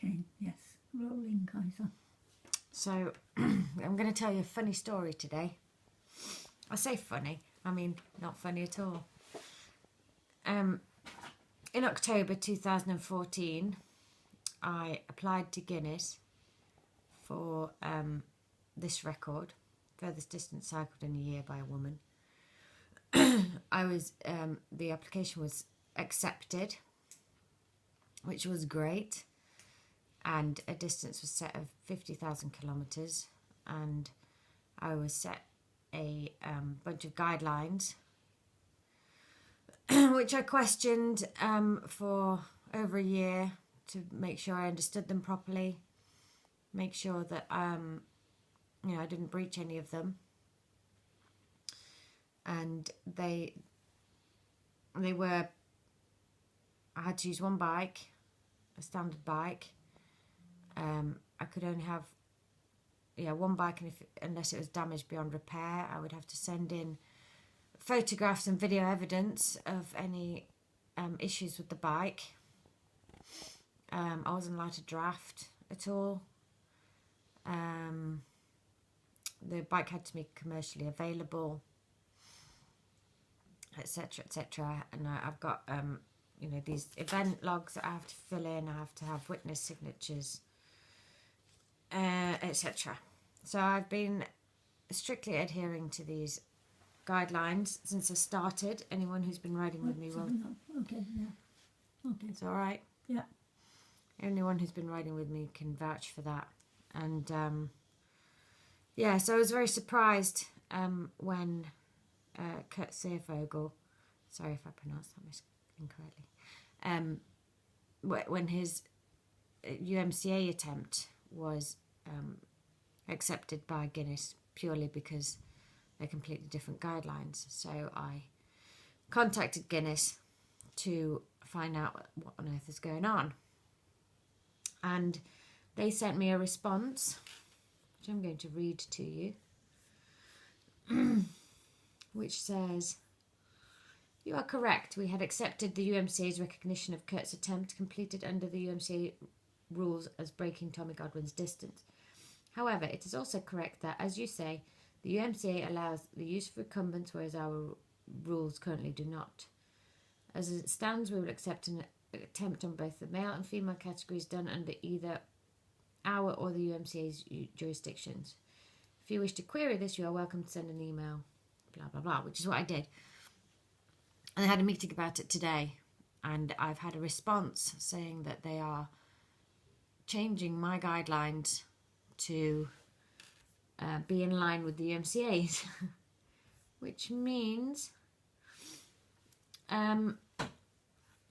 Okay, yes. Rolling, Kaiser. So, I'm going to tell you a funny story today. I say funny, I mean not funny at all. In October 2014, I applied to Guinness for this record, furthest distance cycled in a year by a woman. The application was accepted, which was great, and a distance was set of 50,000 kilometres, and I was set a bunch of guidelines which I questioned for over a year to make sure I understood them properly, make sure that I didn't breach any of them. And they were, I had to use one bike, a standard bike. I could only have one bike, and unless it was damaged beyond repair, I would have to send in photographs and video evidence of any issues with the bike. I wasn't allowed to draft at all. The bike had to be commercially available, etc., etc. And I've got these event logs that I have to fill in. I have to have witness signatures, etc. So I've been strictly adhering to these guidelines since I started. Anyone who's been riding with me will. Okay, yeah. Okay. It's all right. Yeah. Anyone who's been riding with me can vouch for that. And so I was very surprised when Kurt Seervogel, sorry if I pronounced that incorrectly, when his UMCA attempt was accepted by Guinness purely because they're completely different guidelines. So I contacted Guinness to find out what on earth is going on. And they sent me a response, which I'm going to read to you, which says, "You are correct. We had accepted the UMCA's recognition of Kurt's attempt completed under the UMCA rules as breaking Tommy Godwin's distance. However, it is also correct that, as you say, the UMCA allows the use of recumbents, whereas our rules currently do not. As it stands, we will accept an attempt on both the male and female categories done under either our or the UMCA's jurisdictions. If you wish to query this, you are welcome to send an email," blah, blah, blah, which is what I did. And I had a meeting about it today, and I've had a response saying that they are changing my guidelines to be in line with the UMCA's, which means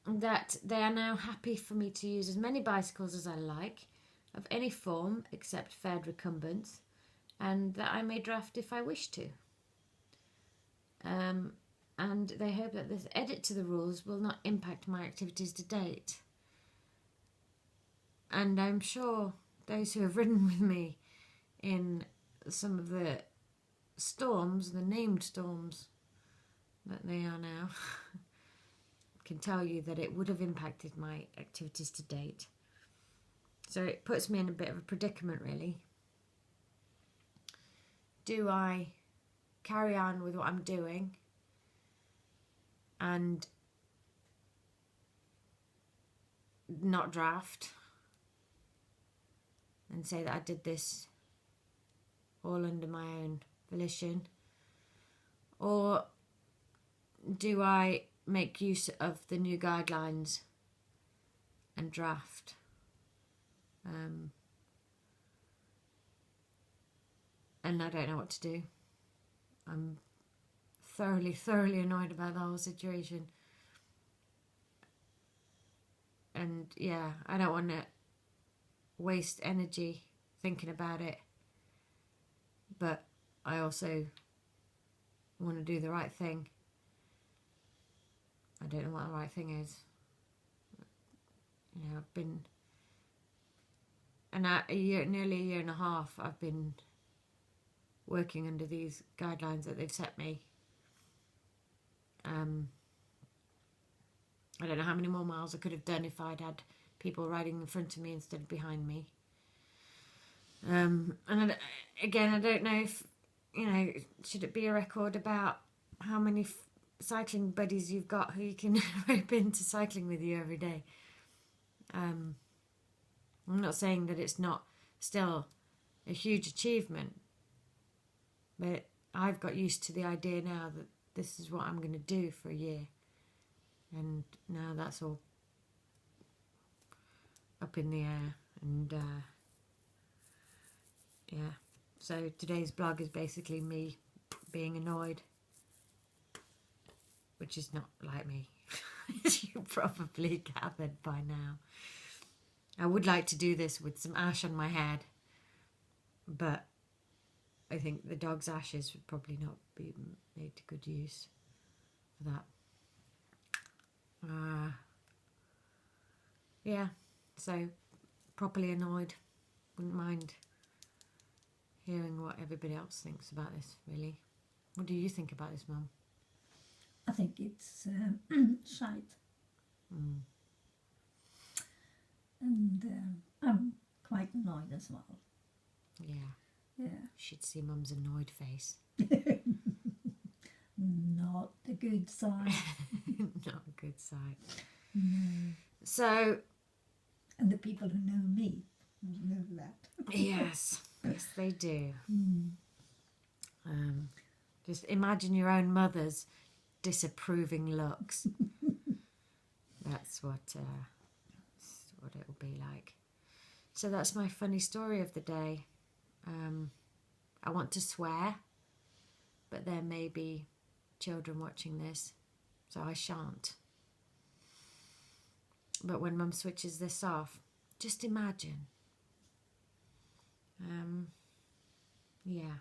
that they are now happy for me to use as many bicycles as I like, of any form except faired recumbents, and that I may draft if I wish to. And they hope that this edit to the rules will not impact my activities to date. And I'm sure those who have ridden with me in some of the storms, the named storms that they are now, can tell you that it would have impacted my activities to date. So it puts me in a bit of a predicament, really. Do I carry on with what I'm doing and not draft and say that I did this all under my own volition? Or do I make use of the new guidelines and draft? And I don't know what to do. I'm thoroughly annoyed about the whole situation. And yeah, I don't want to waste energy thinking about it. But I also want to do the right thing. I don't know what the right thing is. I've been nearly a year and a half I've been working under these guidelines that they've set me. I don't know how many more miles I could have done if I'd had people riding in front of me instead of behind me. And again, I don't know if, should it be a record about how many cycling buddies you've got who you can rope into cycling with you every day. I'm not saying that it's not still a huge achievement, but I've got used to the idea now that this is what I'm going to do for a year, and now that's all up in the air. And yeah, so today's blog is basically me being annoyed, which is not like me, as you probably gathered by now. I would like to do this with some ash on my head, but I think the dog's ashes would probably not be made to good use for that. Yeah, so properly annoyed. Wouldn't mind hearing what everybody else thinks about this, really. What do you think about this, Mum? I think it's shite. And I'm quite annoyed as well. Yeah. Yeah. You should see Mum's annoyed face. Not the good side. Not a good sight. No. So, And the people who know me know that. yes, they do. Just imagine your own mother's disapproving looks. That's what it'll be like. So that's my funny story of the day. I want to swear, but there may be children watching this, so I shan't. But when Mum switches this off, just imagine. Yeah.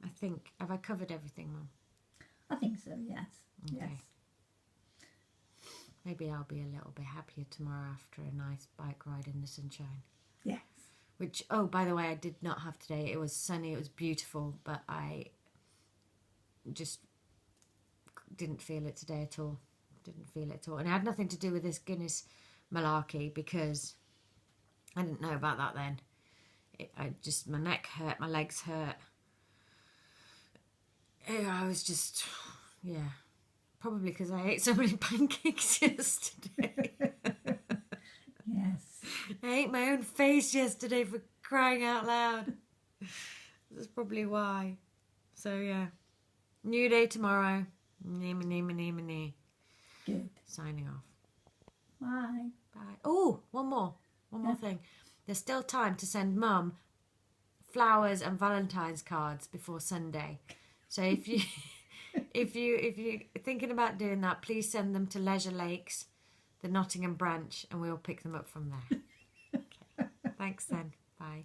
I think, have I covered everything, Mum? I think so, yes. Okay. Yes. Maybe I'll be a little bit happier tomorrow after a nice bike ride in the sunshine. Yes. Which, oh, by the way, I did not have today. It was sunny, it was beautiful, but I just didn't feel it today at all. Didn't feel it at all. And it had nothing to do with this Guinness malarkey, because I didn't know about that then. My neck hurt, my legs hurt. I was just, yeah, probably because I ate so many pancakes yesterday. Yes. I ate my own face yesterday, for crying out loud. That's probably why. So yeah, new day tomorrow. Nee. Good. Signing off. Bye. Bye. Oh, one more thing. There's still time to send Mum flowers and Valentine's cards before Sunday. So if you're thinking about doing that, please send them to Leisure Lakes, the Nottingham branch, and we'll pick them up from there. Okay. Thanks then. Bye.